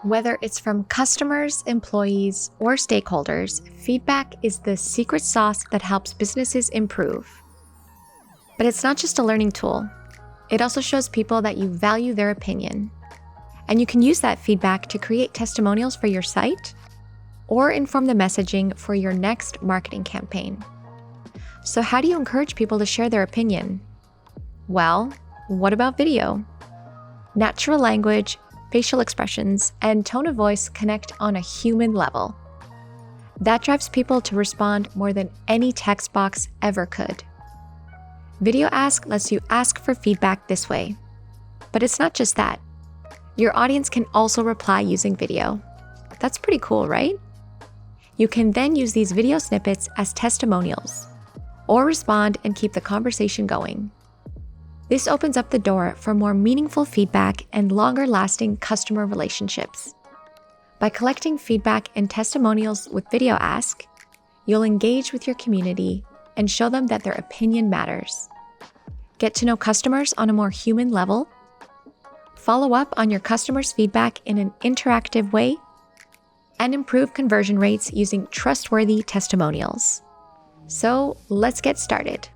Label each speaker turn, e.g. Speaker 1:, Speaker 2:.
Speaker 1: Whether it's from customers, employees, or stakeholders, feedback is the secret sauce that helps businesses improve. But it's not just a learning tool. It also shows people that you value their opinion. And you can use that feedback to create testimonials for your site or inform the messaging for your next marketing campaign. So how do you encourage people to share their opinion? Well, what about video? Natural language, facial expressions, and tone of voice connect on a human level. That drives people to respond more than any text box ever could. VideoAsk lets you ask for feedback this way. But it's not just that. Your audience can also reply using video. That's pretty cool, right? You can then use these video snippets as testimonials, or respond and keep the conversation going. This opens up the door for more meaningful feedback and longer-lasting customer relationships. By collecting feedback and testimonials with VideoAsk, you'll engage with your community and show them that their opinion matters. Get to know customers on a more human level, follow up on your customers' feedback in an interactive way, and improve conversion rates using trustworthy testimonials. So let's get started.